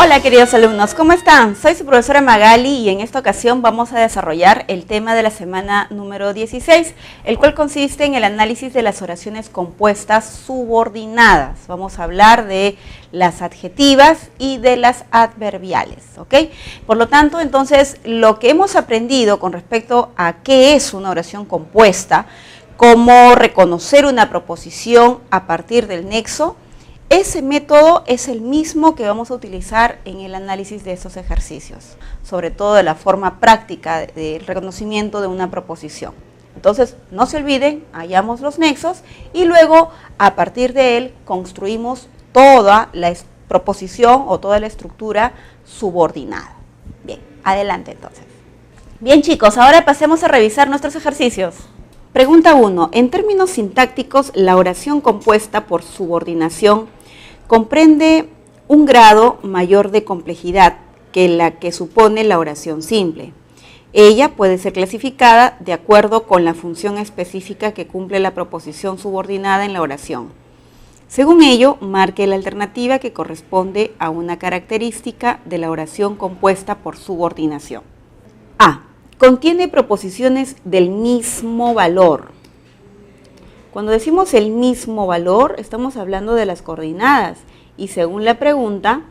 Hola queridos alumnos, ¿cómo están? Soy su profesora Magali y en esta ocasión vamos a desarrollar el tema de la semana número 16, el cual consiste en el análisis de las oraciones compuestas subordinadas. Vamos a hablar de las adjetivas y de las adverbiales, ¿ok? Por lo tanto, entonces, lo que hemos aprendido con respecto a qué es una oración compuesta, cómo reconocer una proposición a partir del nexo, ese método es el mismo que vamos a utilizar en el análisis de estos ejercicios, sobre todo de la forma práctica del reconocimiento de una proposición. Entonces, no se olviden, hallamos los nexos y luego a partir de él construimos toda la proposición o toda la estructura subordinada. Bien, adelante entonces. Bien chicos, ahora pasemos a revisar nuestros ejercicios. Pregunta 1. En términos sintácticos, la oración compuesta por subordinación comprende un grado mayor de complejidad que la que supone la oración simple. Ella puede ser clasificada de acuerdo con la función específica que cumple la proposición subordinada en la oración. Según ello, marque la alternativa que corresponde a una característica de la oración compuesta por subordinación. A. Contiene proposiciones del mismo valor. Cuando decimos el mismo valor, estamos hablando de las coordinadas y según la pregunta,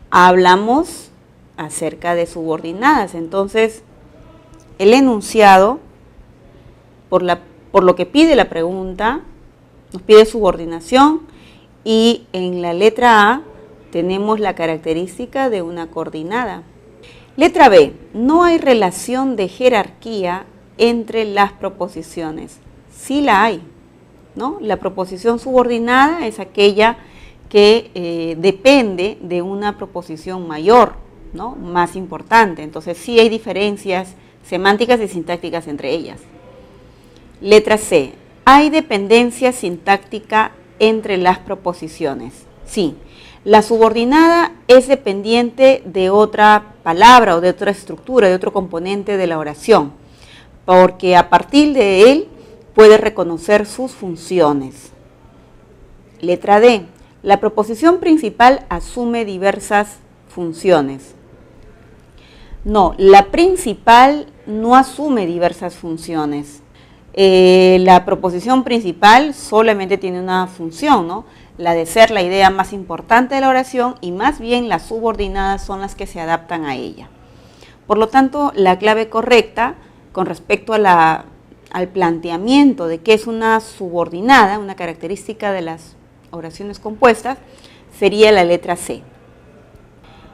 hablamos acerca de subordinadas. Entonces, el enunciado, por lo que pide la pregunta, nos pide subordinación y en la letra A tenemos la característica de una coordinada. Letra B, no hay relación de jerarquía entre las proposiciones. Sí la hay, ¿no? La proposición subordinada es aquella que depende de una proposición mayor, ¿no? Más importante. Entonces sí hay diferencias semánticas y sintácticas entre ellas. Letra C, ¿hay dependencia sintáctica entre las proposiciones? Sí. La subordinada es dependiente de otra palabra o de otra estructura, de otro componente de la oración, porque a partir de él puede reconocer sus funciones. Letra D. La proposición principal asume diversas funciones. No, la principal no asume diversas funciones. La proposición principal solamente tiene una función, ¿no? La de ser la idea más importante de la oración y más bien las subordinadas son las que se adaptan a ella. Por lo tanto, la clave correcta con respecto a al planteamiento de qué es una subordinada, una característica de las oraciones compuestas, sería la letra C.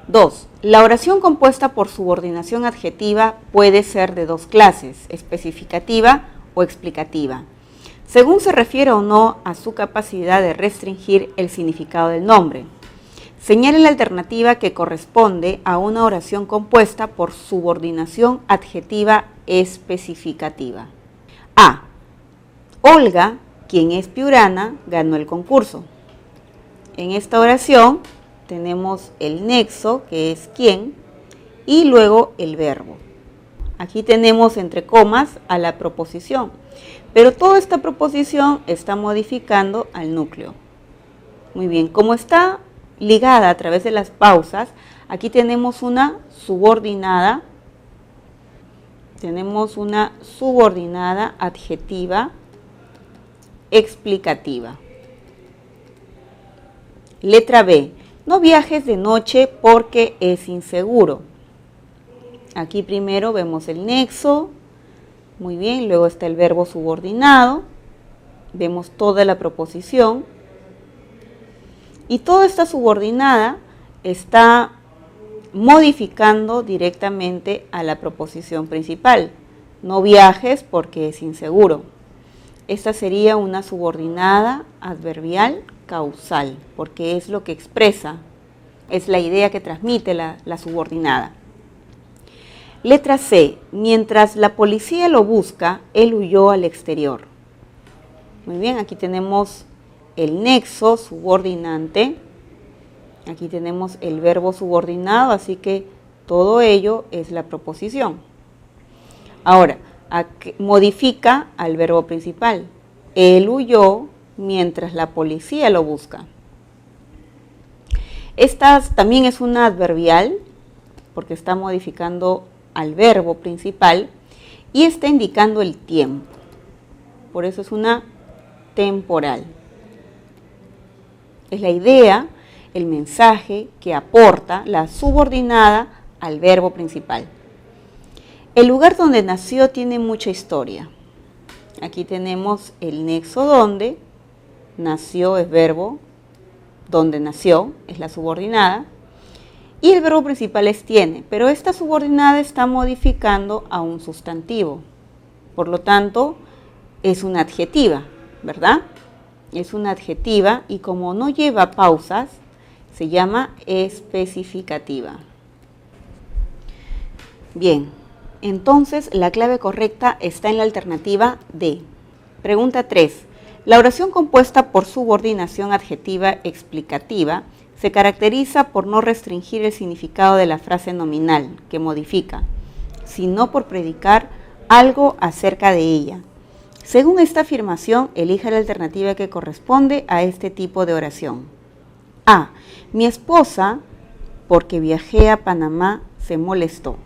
2. La oración compuesta por subordinación adjetiva puede ser de dos clases, especificativa o explicativa, según se refiere o no a su capacidad de restringir el significado del nombre. Señale la alternativa que corresponde a una oración compuesta por subordinación adjetiva especificativa. A. Olga, quien es piurana, ganó el concurso. En esta oración tenemos el nexo, que es quién, y luego el verbo. Aquí tenemos entre comas a la proposición, pero toda esta proposición está modificando al núcleo. Muy bien, como está ligada a través de las pausas, aquí tenemos una subordinada adjetiva explicativa. Letra B, no viajes de noche porque es inseguro. Aquí primero vemos el nexo, muy bien, luego está el verbo subordinado, vemos toda la proposición y toda esta subordinada está modificando directamente a la proposición principal. No viajes porque es inseguro. Esta sería una subordinada adverbial causal, porque es lo que expresa, es la idea que transmite la subordinada. Letra C, mientras la policía lo busca, él huyó al exterior. Muy bien, aquí tenemos el nexo subordinante, aquí tenemos el verbo subordinado, así que todo ello es la proposición. Ahora, modifica al verbo principal. Él huyó mientras la policía lo busca. Esta también es una adverbial porque está modificando al verbo principal y está indicando el tiempo. Por eso es una temporal. Es la idea, el mensaje que aporta la subordinada al verbo principal. El lugar donde nació tiene mucha historia. Aquí tenemos el nexo donde, nació es verbo, donde nació es la subordinada, y el verbo principal es tiene, pero esta subordinada está modificando a un sustantivo. Por lo tanto, es una adjetiva, ¿verdad? Es una adjetiva y como no lleva pausas, se llama especificativa. Bien, entonces la clave correcta está en la alternativa D. Pregunta 3. La oración compuesta por subordinación adjetiva explicativa se caracteriza por no restringir el significado de la frase nominal que modifica, sino por predicar algo acerca de ella. Según esta afirmación, elija la alternativa que corresponde a este tipo de oración. A. Mi esposa, porque viajé a Panamá, se molestó.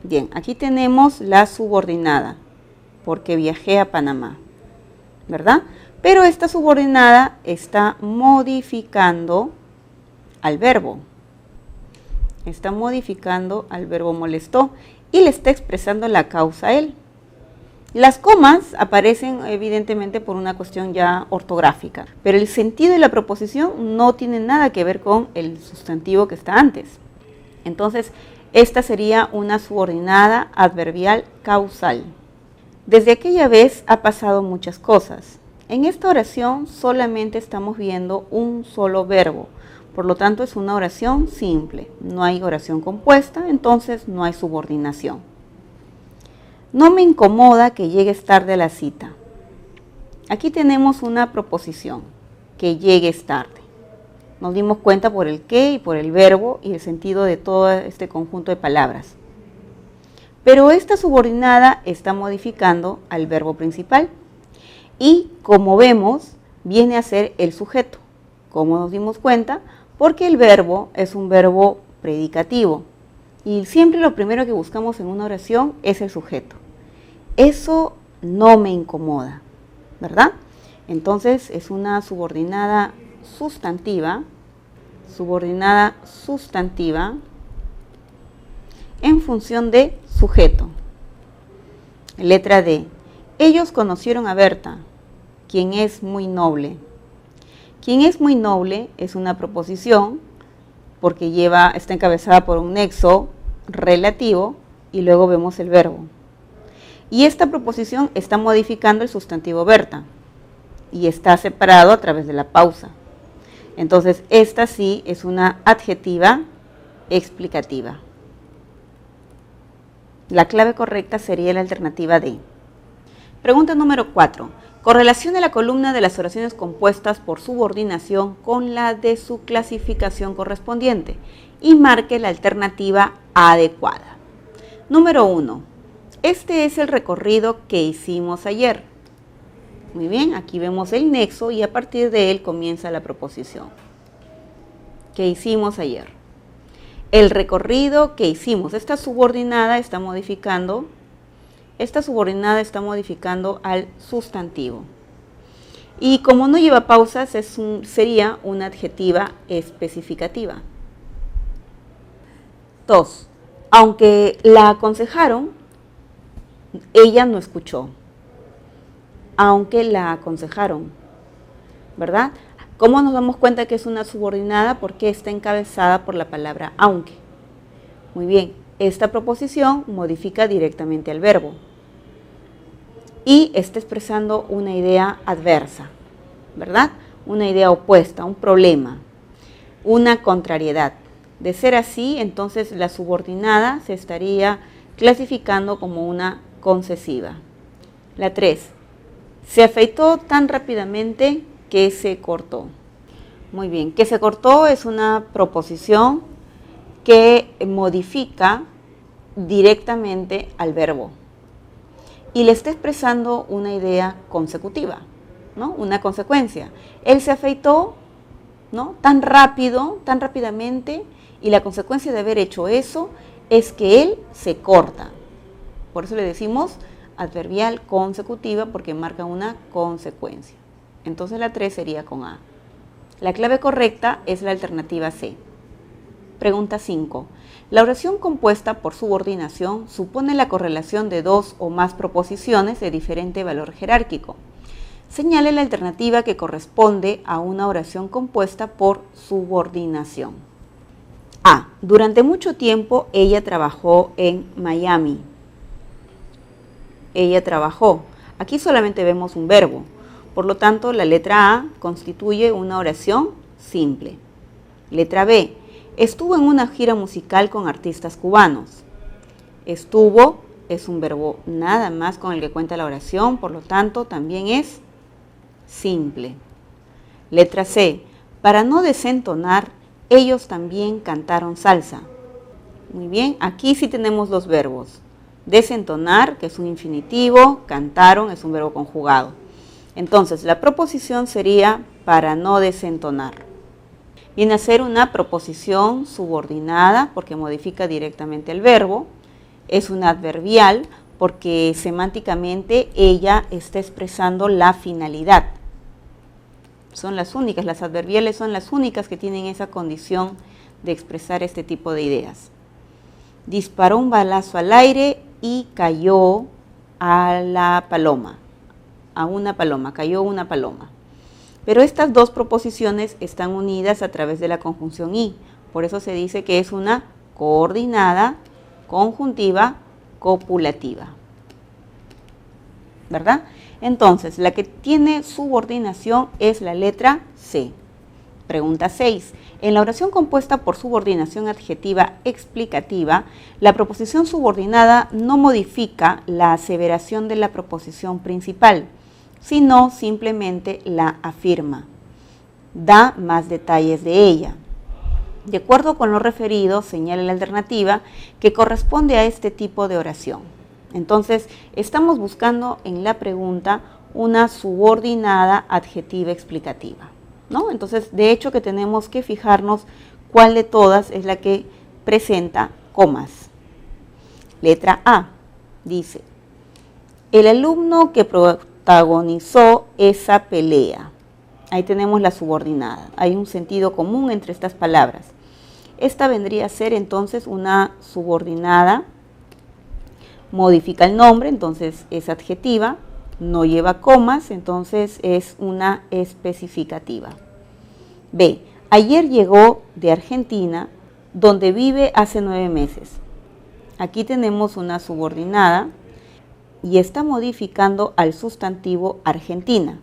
Bien, aquí tenemos la subordinada, porque viajé a Panamá, ¿verdad? Pero esta subordinada está modificando al verbo. Está modificando al verbo molestó y le está expresando la causa a él. Las comas aparecen evidentemente por una cuestión ya ortográfica, pero el sentido de la proposición no tiene nada que ver con el sustantivo que está antes. Entonces, esta sería una subordinada adverbial causal. Desde aquella vez ha pasado muchas cosas. En esta oración solamente estamos viendo un solo verbo, por lo tanto es una oración simple. No hay oración compuesta, entonces no hay subordinación. No me incomoda que llegues tarde a la cita. Aquí tenemos una proposición, que llegues tarde. Nos dimos cuenta por el qué y por el verbo y el sentido de todo este conjunto de palabras. Pero esta subordinada está modificando al verbo principal y, como vemos, viene a ser el sujeto. ¿Cómo nos dimos cuenta? Porque el verbo es un verbo predicativo y siempre lo primero que buscamos en una oración es el sujeto. Eso no me incomoda, ¿verdad? Entonces es una subordinada sustantiva en función de sujeto. Letra D. Ellos conocieron a Berta, quien es muy noble. Quien es muy noble es una proposición porque está encabezada por un nexo relativo y luego vemos el verbo. Y esta proposición está modificando el sustantivo Berta y está separado a través de la pausa. Entonces, esta sí es una adjetiva explicativa. La clave correcta sería la alternativa D. Pregunta número 4. Correlacione la columna de las oraciones compuestas por subordinación con la de su clasificación correspondiente y marque la alternativa adecuada. Número 1. Este es el recorrido que hicimos ayer. Muy bien, aquí vemos el nexo y a partir de él comienza la proposición. ¿Qué hicimos ayer? El recorrido que hicimos. Esta subordinada está modificando al sustantivo. Y como no lleva pausas, sería una adjetiva especificativa. 2. Aunque la aconsejaron, ella no escuchó. Aunque la aconsejaron, ¿verdad? ¿Cómo nos damos cuenta que es una subordinada? Porque está encabezada por la palabra aunque. Muy bien, esta proposición modifica directamente al verbo y está expresando una idea adversa, ¿verdad? Una idea opuesta, un problema, una contrariedad. De ser así, entonces la subordinada se estaría clasificando como una concesiva. La 3. Se afeitó tan rápidamente que se cortó. Muy bien, que se cortó es una proposición que modifica directamente al verbo y le está expresando una idea consecutiva, ¿no? Una consecuencia. Él se afeitó ¿no? Tan rápido, tan rápidamente, y la consecuencia de haber hecho eso es que él se corta. Por eso le decimos adverbial consecutiva, porque marca una consecuencia. Entonces la 3 sería con A. La clave correcta es la alternativa C. Pregunta 5. La oración compuesta por subordinación supone la correlación de dos o más proposiciones de diferente valor jerárquico. Señale la alternativa que corresponde a una oración compuesta por subordinación. A. Durante mucho tiempo ella trabajó en Miami. Ella trabajó. Aquí solamente vemos un verbo. Por lo tanto, la letra A constituye una oración simple. Letra B. Estuvo en una gira musical con artistas cubanos. Estuvo es un verbo nada más con el que cuenta la oración, por lo tanto, también es simple. Letra C. Para no desentonar, ellos también cantaron salsa. Muy bien, aquí sí tenemos los verbos. Desentonar, que es un infinitivo, cantaron es un verbo conjugado. Entonces, la proposición sería para no desentonar. Viene a ser una proposición subordinada porque modifica directamente el verbo. Es una adverbial porque semánticamente ella está expresando la finalidad. Son las únicas, las adverbiales son las únicas que tienen esa condición de expresar este tipo de ideas. Disparó un balazo al aire y cayó a la paloma. Cayó una paloma. Pero estas dos proposiciones están unidas a través de la conjunción y, por eso se dice que es una coordinada conjuntiva copulativa. ¿Verdad? Entonces, la que tiene subordinación es la letra C. Pregunta 6. En la oración compuesta por subordinación adjetiva explicativa, la proposición subordinada no modifica la aseveración de la proposición principal, sino simplemente la afirma. Da más detalles de ella. De acuerdo con lo referido, señala la alternativa que corresponde a este tipo de oración. Entonces, estamos buscando en la pregunta una subordinada adjetiva explicativa, ¿no? Entonces, de hecho que tenemos que fijarnos cuál de todas es la que presenta comas. Letra A dice, el alumno que protagonizó esa pelea. Ahí tenemos la subordinada. Hay un sentido común entre estas palabras. Esta vendría a ser entonces una subordinada, modifica el nombre, entonces es adjetiva, no lleva comas, entonces es una especificativa. B. Ayer llegó de Argentina, donde vive hace 9 meses. Aquí tenemos una subordinada y está modificando al sustantivo Argentina.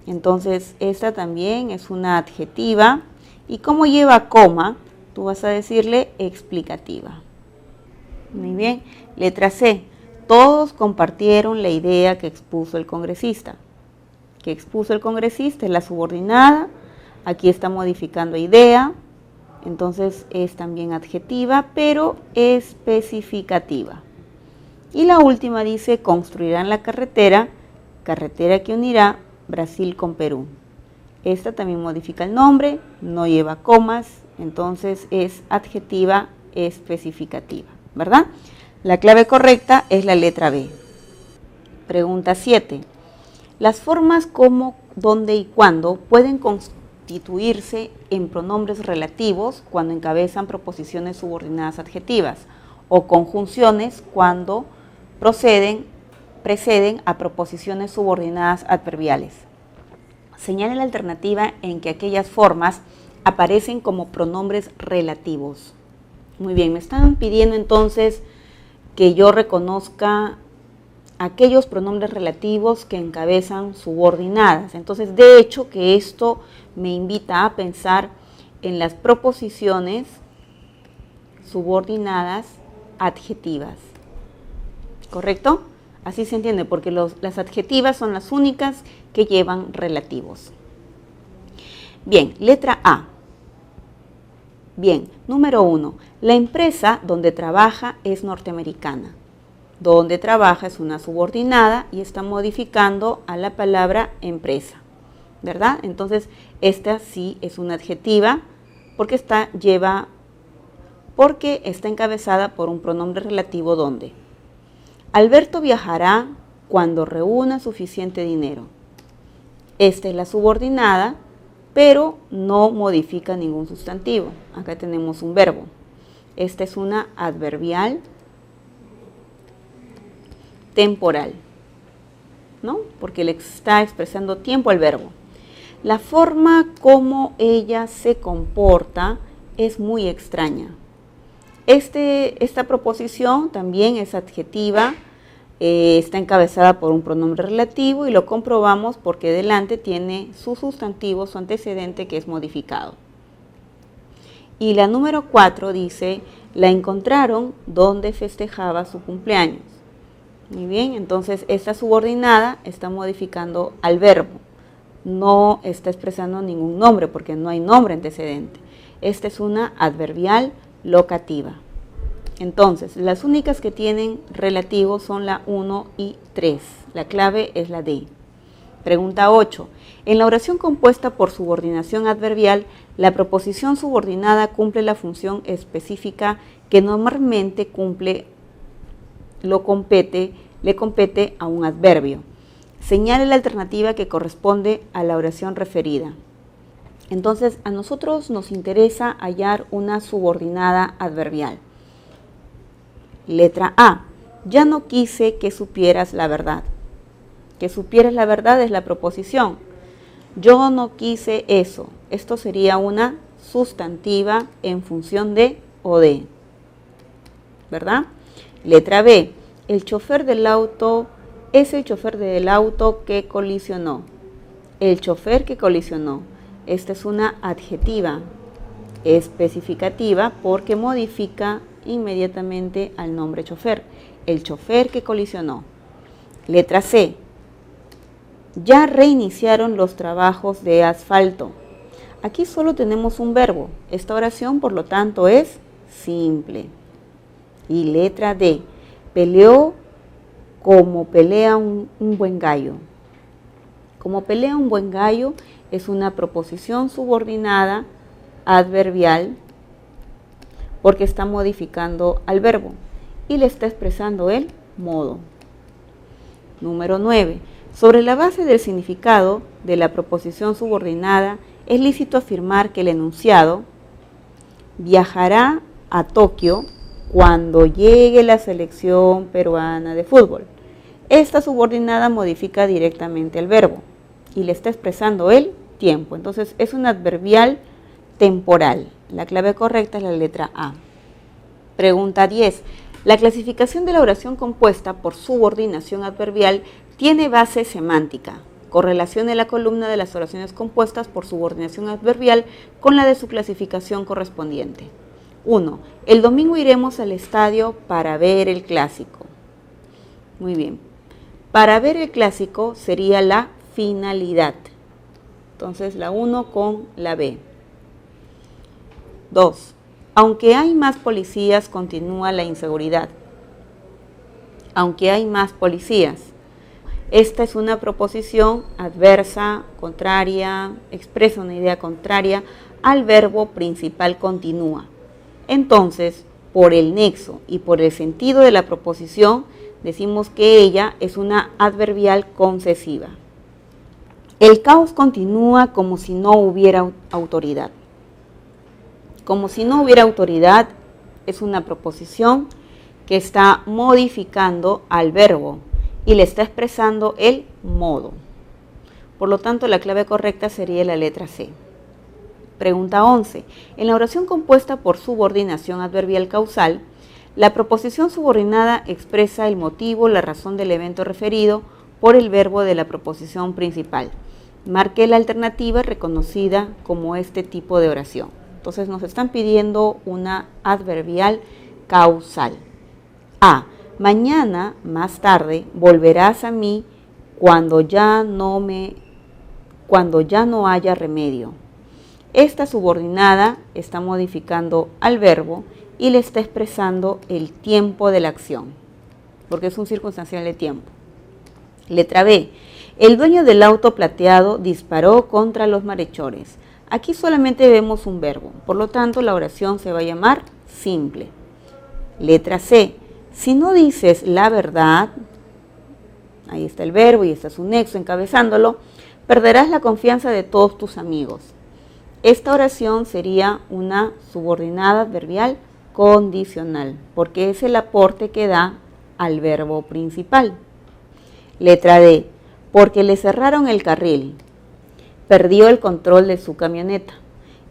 Entonces, esta también es una adjetiva y como lleva coma, tú vas a decirle explicativa. Muy bien. Letra C. Todos compartieron la idea que expuso el congresista. Que expuso el congresista es la subordinada. Aquí está modificando idea. Entonces es también adjetiva, pero especificativa. Y la última dice, construirán la carretera que unirá Brasil con Perú. Esta también modifica el nombre, no lleva comas, entonces es adjetiva especificativa, ¿verdad? La clave correcta es la letra B. Pregunta 7. Las formas como, dónde y cuándo pueden constituirse en pronombres relativos cuando encabezan proposiciones subordinadas adjetivas o conjunciones cuando preceden a proposiciones subordinadas adverbiales. Señala la alternativa en que aquellas formas aparecen como pronombres relativos. Muy bien, me están pidiendo entonces que yo reconozca aquellos pronombres relativos que encabezan subordinadas. Entonces, de hecho, que esto me invita a pensar en las proposiciones subordinadas adjetivas. ¿Correcto? Así se entiende, porque las adjetivas son las únicas que llevan relativos. Bien, letra A. Bien, número 1. La empresa donde trabaja es norteamericana. Donde trabaja es una subordinada y está modificando a la palabra empresa. ¿verdad? Entonces, esta sí es una adjetiva porque está encabezada por un pronombre relativo donde. Alberto viajará cuando reúna suficiente dinero. Esta es la subordinada, pero no modifica ningún sustantivo. Acá tenemos un verbo. Esta es una adverbial temporal, ¿no? Porque le está expresando tiempo al verbo. La forma como ella se comporta es muy extraña. Esta proposición también es adjetiva, está encabezada por un pronombre relativo y lo comprobamos porque delante tiene su sustantivo, su antecedente que es modificado. Y la número 4 dice, la encontraron donde festejaba su cumpleaños. Muy bien, entonces esta subordinada está modificando al verbo. No está expresando ningún nombre porque no hay nombre antecedente. Esta es una adverbial locativa. Entonces, las únicas que tienen relativo son la 1 y 3. La clave es la D. Pregunta 8. En la oración compuesta por subordinación adverbial, la proposición subordinada cumple la función específica que normalmente le compete a un adverbio. Señale la alternativa que corresponde a la oración referida. Entonces, a nosotros nos interesa hallar una subordinada adverbial. Letra A. Ya no quise que supieras la verdad. Que supieras la verdad es la proposición. Yo no quise eso. Esto sería una sustantiva en función de o de. ¿Verdad? Letra B. El chofer del auto es el chofer del auto que colisionó. El chofer que colisionó. Esta es una adjetiva especificativa porque modifica inmediatamente al nombre chofer. El chofer que colisionó. Letra C. Ya reiniciaron los trabajos de asfalto. Aquí solo tenemos un verbo. Esta oración, por lo tanto, es simple. Y letra D. Peleó como pelea un buen gallo. Como pelea un buen gallo es una proposición subordinada adverbial porque está modificando al verbo y le está expresando el modo. Número 9. Sobre la base del significado de la proposición subordinada, es lícito afirmar que el enunciado viajará a Tokio cuando llegue la selección peruana de fútbol. Esta subordinada modifica directamente el verbo y le está expresando el tiempo. Entonces es un adverbial temporal. La clave correcta es la letra A. Pregunta 10. La clasificación de la oración compuesta por subordinación adverbial tiene base semántica. Correlacione la columna de las oraciones compuestas por subordinación adverbial con la de su clasificación correspondiente. 1. El domingo iremos al estadio para ver el clásico. Muy bien. Para ver el clásico sería la finalidad. Entonces la 1 con la B. 2. Aunque hay más policías, continúa la inseguridad. Aunque hay más policías. Esta es una proposición adversa, contraria, expresa una idea contraria al verbo principal continúa. Entonces, por el nexo y por el sentido de la proposición, decimos que ella es una adverbial concesiva. El caos continúa como si no hubiera autoridad. Como si no hubiera autoridad es una proposición que está modificando al verbo y le está expresando el modo. Por lo tanto, la clave correcta sería la letra C. Pregunta 11. En la oración compuesta por subordinación adverbial causal, la proposición subordinada expresa el motivo, la razón del evento referido por el verbo de la proposición principal. Marque la alternativa reconocida como este tipo de oración. Entonces nos están pidiendo una adverbial causal. A. Mañana, más tarde, volverás a mí cuando ya no haya remedio. Esta subordinada está modificando al verbo y le está expresando el tiempo de la acción, porque es un circunstancial de tiempo. Letra B. El dueño del auto plateado disparó contra los malhechores. Aquí solamente vemos un verbo, por lo tanto la oración se va a llamar simple. Letra C. Si no dices la verdad, ahí está el verbo y está su nexo encabezándolo, perderás la confianza de todos tus amigos. Esta oración sería una subordinada adverbial condicional, porque es el aporte que da al verbo principal. Letra D. Porque le cerraron el carril. Perdió el control de su camioneta.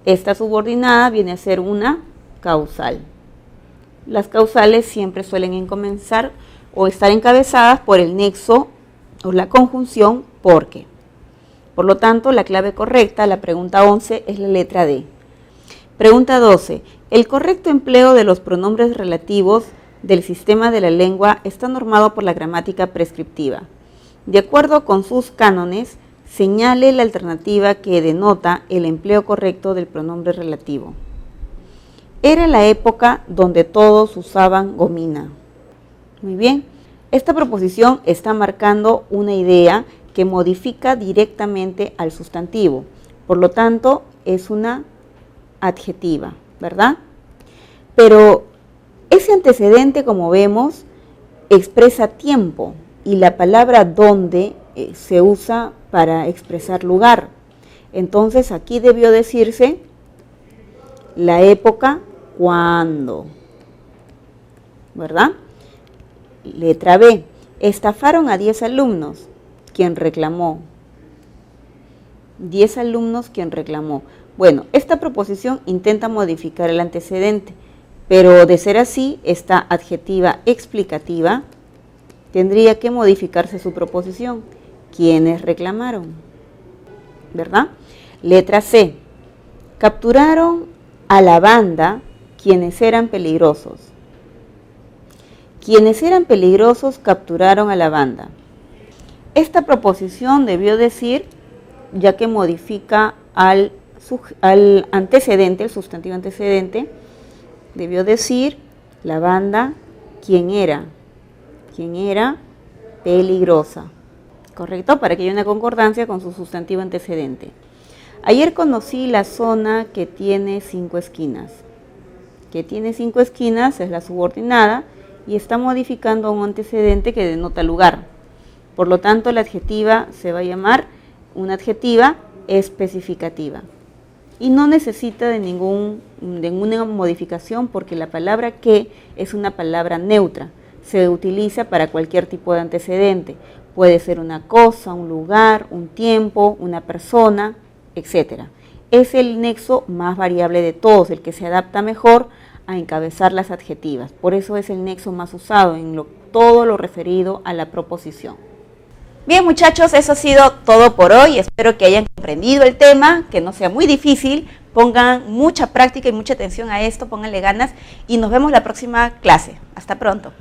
Esta subordinada viene a ser una causal. Las causales siempre suelen comenzar o estar encabezadas por el nexo o la conjunción porque. Por lo tanto, la clave correcta, la pregunta 11, es la letra D. Pregunta 12. El correcto empleo de los pronombres relativos del sistema de la lengua está normado por la gramática prescriptiva. De acuerdo con sus cánones, señale la alternativa que denota el empleo correcto del pronombre relativo. Era la época donde todos usaban gomina. Muy bien, esta proposición está marcando una idea que modifica directamente al sustantivo. Por lo tanto, es una adjetiva, ¿verdad? Pero ese antecedente, como vemos, expresa tiempo y la palabra donde se usa para expresar lugar. Entonces, aquí debió decirse la época cuando, ¿verdad? Letra B. Estafaron a 10 alumnos. ¿Quién reclamó? 10 alumnos, ¿quién reclamó? Bueno, esta proposición intenta modificar el antecedente, pero de ser así, esta adjetiva explicativa tendría que modificarse su proposición. ¿Quiénes reclamaron? ¿Verdad? Letra C. Capturaron a la banda quienes eran peligrosos. Quienes eran peligrosos capturaron a la banda. Esta proposición debió decir, ya que modifica al antecedente, el sustantivo antecedente, debió decir la banda quién era peligrosa, ¿correcto? Para que haya una concordancia con su sustantivo antecedente. Ayer conocí la zona que tiene 5 esquinas. Que tiene 5 esquinas es la subordinada y está modificando a un antecedente que denota lugar. Por lo tanto, la adjetiva se va a llamar una adjetiva especificativa. Y no necesita de ninguna modificación porque la palabra que es una palabra neutra. Se utiliza para cualquier tipo de antecedente. Puede ser una cosa, un lugar, un tiempo, una persona, etc. Es el nexo más variable de todos, el que se adapta mejor a encabezar las adjetivas. Por eso es el nexo más usado en todo lo referido a la proposición. Bien, muchachos, eso ha sido todo por hoy. Espero que hayan comprendido el tema, que no sea muy difícil. Pongan mucha práctica y mucha atención a esto, pónganle ganas y nos vemos la próxima clase. Hasta pronto.